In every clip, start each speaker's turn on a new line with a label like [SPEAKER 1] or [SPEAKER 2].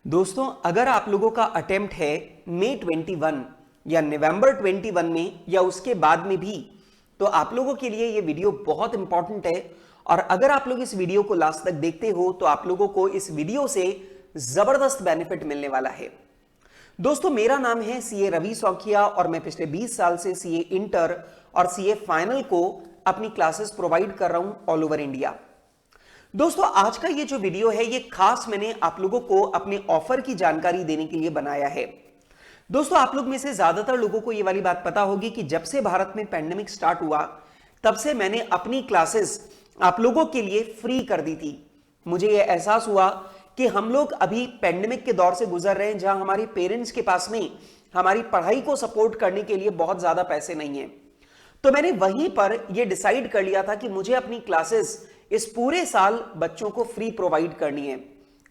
[SPEAKER 1] दोस्तों, अगर आप लोगों का अटेम्प्ट है मई 21 या नवंबर 21 में या उसके बाद में भी, तो आप लोगों के लिए ये वीडियो बहुत इंपॉर्टेंट है। और अगर आप लोग इस वीडियो को लास्ट तक देखते हो तो आप लोगों को इस वीडियो से जबरदस्त बेनिफिट मिलने वाला है। दोस्तों, मेरा नाम है सीए रवि सौखिया और मैं पिछले 20 साल से सीए इंटर और सीए फाइनल को अपनी क्लासेस प्रोवाइड कर रहा हूं ऑल ओवर इंडिया। दोस्तों, आज का ये जो वीडियो है ये खास मैंने आप लोगों को अपने ऑफर की जानकारी देने के लिए बनाया है। दोस्तों, आप लोग में से ज्यादातर लोगों को ये वाली बात पता होगी कि जब से भारत में पैंडेमिक स्टार्ट हुआ तब से मैंने अपनी क्लासेस आप लोगों के लिए फ्री कर दी थी। मुझे ये एहसास हुआ कि हम लोग अभी पैंडेमिक के दौर से गुजर रहे हैं जहां हमारे पेरेंट्स के पास में हमारी पढ़ाई को सपोर्ट करने के लिए बहुत ज्यादा पैसे नहीं है। तो मैंने वहीं पर यह डिसाइड कर लिया था कि मुझे अपनी क्लासेस इस पूरे साल बच्चों को फ्री प्रोवाइड करनी है।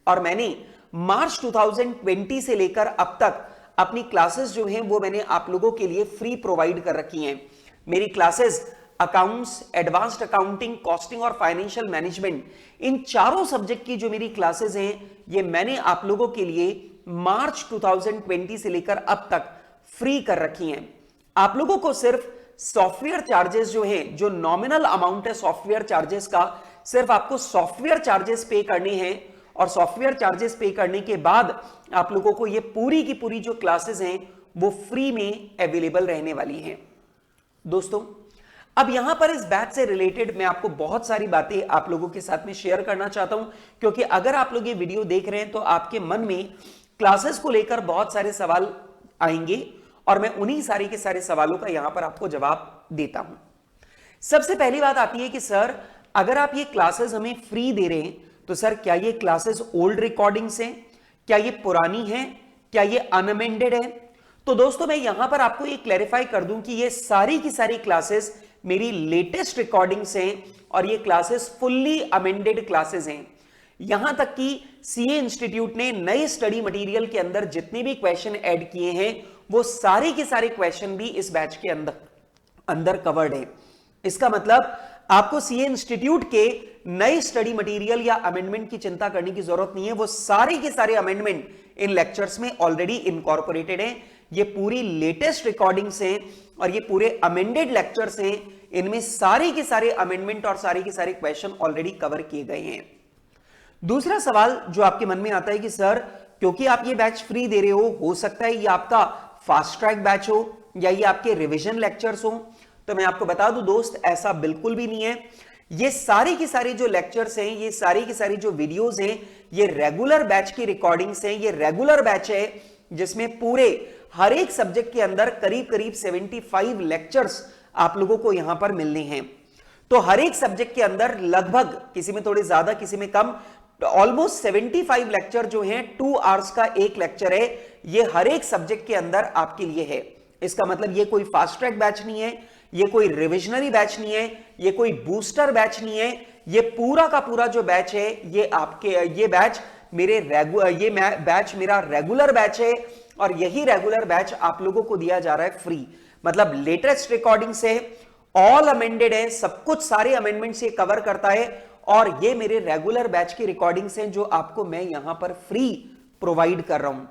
[SPEAKER 1] और मैंने मार्च 2020 से लेकर अब तक अपनी क्लासेस जो हैं वो मैंने आप लोगों के लिए फ्री प्रोवाइड कर रखी हैं। मेरी classes accounts, advanced accounting, costing और फाइनेंशियल मैनेजमेंट, इन चारों सब्जेक्ट की जो मेरी क्लासेस हैं ये मैंने आप लोगों के लिए मार्च 2020 से लेकर अब तक फ्री कर रखी हैं। आप लोगों को सिर्फ सॉफ्टवेयर चार्जेस जो है, जो नॉमिनल अमाउंट है सॉफ्टवेयर चार्जेस का, सिर्फ आपको सॉफ्टवेयर चार्जेस पे करने हैं और सॉफ्टवेयर चार्जेस पे करने के बाद आप लोगों को ये पूरी की पूरी जो क्लासेस हैं वो फ्री में अवेलेबल रहने वाली हैं। दोस्तों, अब यहां पर इस बैच से रिलेटेड मैं आपको बहुत सारी बातें आप लोगों के साथ में शेयर करना चाहता हूं, क्योंकि अगर आप लोग ये वीडियो देख रहे हैं तो आपके मन में क्लासेस को लेकर बहुत सारे सवाल आएंगे और मैं उन्हीं सारे के सारे सवालों का यहां पर आपको जवाब देता हूं। सबसे पहली बात आती है कि सर, अगर आप ये क्लासेस हमें फ्री दे रहे हैं तो सर क्या ये क्लासेस ओल्ड रिकॉर्डिंग्स हैं, क्या ये पुरानी हैं, क्या ये अनअमेंडेड है? तो दोस्तों, मैं यहां पर आपको ये क्लैरिफाई कर दूं कि ये सारी की सारी क्लासेस मेरी लेटेस्ट रिकॉर्डिंग्स हैं और ये क्लासेस फुल्ली अमेंडेड क्लासेस हैं। यहां तक कि सीए इंस्टीट्यूट ने नए स्टडी मटेरियल के अंदर जितने भी क्वेश्चन ऐड किए हैं वो सारे के सारे क्वेश्चन भी इस बैच के अंदर कवर्ड है। इसका मतलब आपको सीए इंस्टीट्यूट के नए स्टडी मटेरियल या अमेंडमेंट की चिंता करने की जरूरत नहीं है। वो सारे के सारे अमेंडमेंट इन लेक्चर्स में ऑलरेडी इनकॉर्पोरेटेड हैं। ये पूरी लेटेस्ट रिकॉर्डिंग्स हैं और ये पूरे अमेंडेड लेक्चर्स हैं। इनमें सारे के सारे अमेंडमेंट और सारे के सारे क्वेश्चन ऑलरेडी कवर किए गए हैं। दूसरा सवाल जो आपके मन में आता है कि सर, क्योंकि आप ये बैच फ्री दे रहे हो सकता है ये आपका फास्ट ट्रैक बैच हो या ये आपके रिवीजन लेक्चर्स हो। तो मैं आपको बता दूं दोस्त, ऐसा बिल्कुल भी नहीं है। ये सारे के सारे जो लेक्चर्स हैं, ये सारी की सारी जो वीडियोस हैं, ये रेगुलर बैच की रिकॉर्डिंग्स हैं। ये रेगुलर बैच है जिसमें पूरे हर एक सब्जेक्ट के अंदर करीब करीब 75 लेक्चर्स आप लोगों को यहां पर मिलने हैं। तो हर एक सब्जेक्ट के अंदर लगभग, किसी में थोड़े ज्यादा किसी में कम, ऑलमोस्ट 75 लेक्चर जो हैं, 2 आवर्स का एक लेक्चर है, ये हर एक सब्जेक्ट के अंदर आपके लिए है। इसका मतलब ये कोई फास्ट ट्रैक बैच नहीं है, ये कोई रिविजनरी बैच नहीं है, ये कोई बूस्टर बैच नहीं है। ये पूरा का पूरा जो बैच है ये बैच मेरा रेगुलर बैच है और यही रेगुलर बैच आप लोगों को दिया जा रहा है फ्री। मतलब लेटेस्ट रिकॉर्डिंग से ऑल अमेंडेड है, सब कुछ सारे अमेंडमेंट से कवर करता है और ये मेरे रेगुलर बैच की रिकॉर्डिंग्स हैं जो आपको मैं यहां पर फ्री प्रोवाइड कर रहा हूं।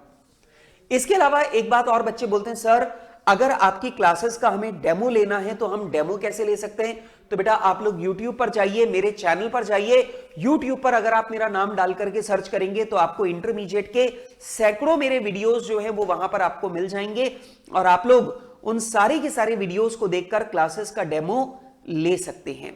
[SPEAKER 1] इसके अलावा एक बात और बच्चे बोलते हैं, सर अगर आपकी क्लासेस का हमें डेमो लेना है तो हम डेमो कैसे ले सकते हैं? तो बेटा, आप लोग YouTube पर जाइए, मेरे चैनल पर जाइए। YouTube पर अगर आप मेरा नाम डाल करके सर्च करेंगे तो आपको इंटरमीडिएट के सैकड़ों मेरे वीडियोस जो है वो वहां पर आपको मिल जाएंगे और आप लोग उन सारे के सारे वीडियोस को देखकर क्लासेस का डेमो ले सकते हैं।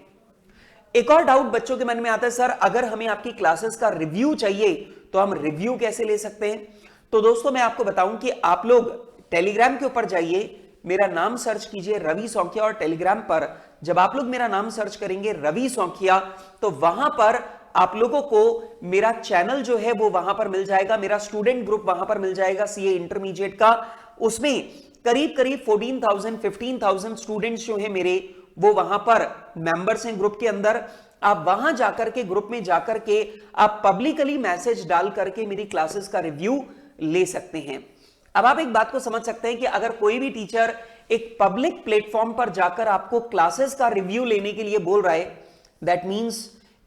[SPEAKER 1] एक और डाउट बच्चों के मन में आता है, सर अगर हमें आपकी क्लासेस का रिव्यू चाहिए तो हम रिव्यू कैसे ले सकते हैं? तो दोस्तों, मैं आपको बताऊं कि आप लोग टेलीग्राम के ऊपर जाइए, मेरा नाम सर्च कीजिए रवि सौखिया और टेलीग्राम पर जब आप लोग मेरा नाम सर्च करेंगे रवि सौखिया तो वहां पर आप लोगों को मेरा चैनल जो है वो वहां पर मिल जाएगा, मेरा स्टूडेंट ग्रुप वहां पर मिल जाएगा सीए इंटरमीडिएट का। उसमें करीब करीब 14,000 15,000 स्टूडेंट्स जो है मेरे, वो वहां पर मेंबर्स हैं ग्रुप के अंदर। आप वहां जाकर के, ग्रुप में जाकर के आप पब्लिकली मैसेज डाल करके मेरी क्लासेस का रिव्यू ले सकते हैं। अब आप एक बात को समझ सकते हैं कि अगर कोई भी टीचर एक पब्लिक प्लेटफॉर्म पर जाकर आपको क्लासेस का रिव्यू लेने के लिए बोल रहा है, दैट मींस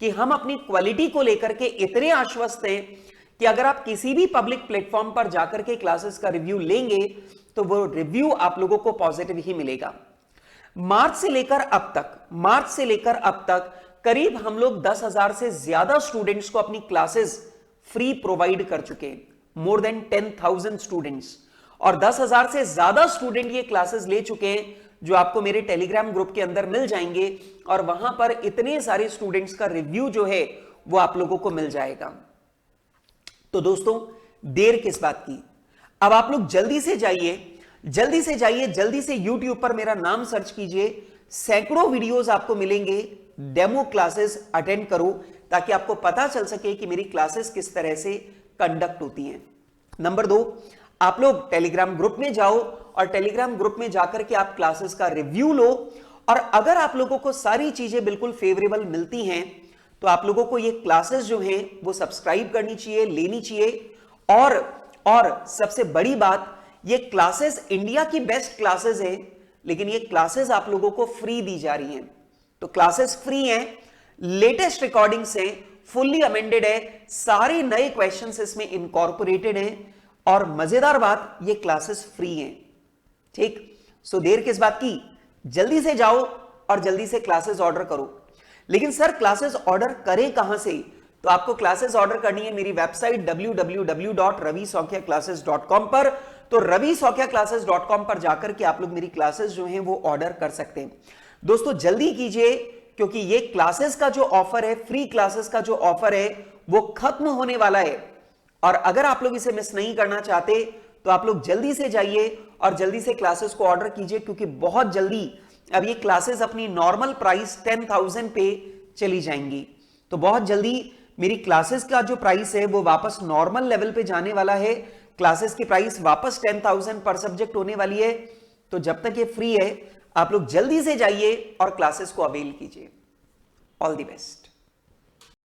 [SPEAKER 1] कि हम अपनी क्वालिटी को लेकर के इतने आश्वस्त हैं कि अगर आप किसी भी पब्लिक प्लेटफॉर्म पर जाकर के क्लासेस का रिव्यू लेंगे तो वो रिव्यू आप लोगों को पॉजिटिव ही मिलेगा। मार्च से लेकर अब तक करीब हम लोग 10,000 से ज्यादा स्टूडेंट्स को अपनी क्लासेस फ्री प्रोवाइड कर चुके हैं, मोर देन 10,000 स्टूडेंट्स, और 10,000 से ज्यादा स्टूडेंट ये क्लासेस ले चुके हैं जो आपको मेरे टेलीग्राम ग्रुप के अंदर मिल जाएंगे, और वहां पर इतने सारे स्टूडेंट्स का रिव्यू जो है वो आप लोगों को मिल जाएगा। तो दोस्तों देर किस बात की, अब आप लोग जल्दी से YouTube पर मेरा नाम सर्च कीजिए, सैकड़ों वीडियोस आपको मिलेंगे, डेमो क्लासेस अटेंड करो ताकि आपको पता चल सके कि मेरी क्लासेस किस तरह से कंडक्ट होती हैं। नंबर 2, आप लोग टेलीग्राम ग्रुप में जाओ और टेलीग्राम ग्रुप में जाकर के आप क्लासेस का रिव्यू लो, और अगर आप लोगों को सारी चीजें बिल्कुल फेवरेबल मिलती हैं तो आप लोगों को ये क्लासेस जो हैं वो सब्सक्राइब करनी चाहिए, लेनी चाहिए। और सबसे बड़ी बात, ये क्लासेस इंडिया की बेस्ट क्लासेस हैं, लेकिन ये क्लासेस आप लोगों को फ्री दी जा रही हैं। तो क्लासेस फ्री हैं, लेटेस्ट रिकॉर्डिंग्स हैं, फुल्ली अमेंडेड है, सारे नए क्वेश्चंस इसमें इनकॉर्पोरेटेड हैं, और मजेदार बात ये क्लासेस फ्री हैं। ठीक, सो देर किस बात की, जल्दी से जाओ और जल्दी से क्लासेस ऑर्डर करो। लेकिन सर क्लासेस ऑर्डर करें कहां से, तो आपको क्लासेस ऑर्डर करनी है मेरी वेबसाइट www.ravisaukhiyaclasses.com पर। तो ravisaukhiyaclasses.com पर जाकर के आप लोग मेरी क्लासेस जो हैं वो ऑर्डर कर सकते हैं। दोस्तों जल्दी कीजिए, क्योंकि ये क्लासेस का जो ऑफर है, फ्री क्लासेस का जो ऑफर है वो खत्म होने वाला है, और अगर आप लोग इसे मिस नहीं करना चाहते तो आप लोग जल्दी से जाइए और जल्दी से क्लासेस को ऑर्डर कीजिए, क्योंकि बहुत जल्दी अब ये क्लासेस अपनी नॉर्मल प्राइस 10,000 पे चली जाएंगी। तो बहुत जल्दी मेरी क्लासेस का जो प्राइस है वो वापस नॉर्मल लेवल पे जाने वाला है, क्लासेस की प्राइस वापस 10,000 पर सब्जेक्ट होने वाली है। तो जब तक ये फ्री है आप लोग जल्दी से जाइए और क्लासेस को अवेल कीजिए। All the best.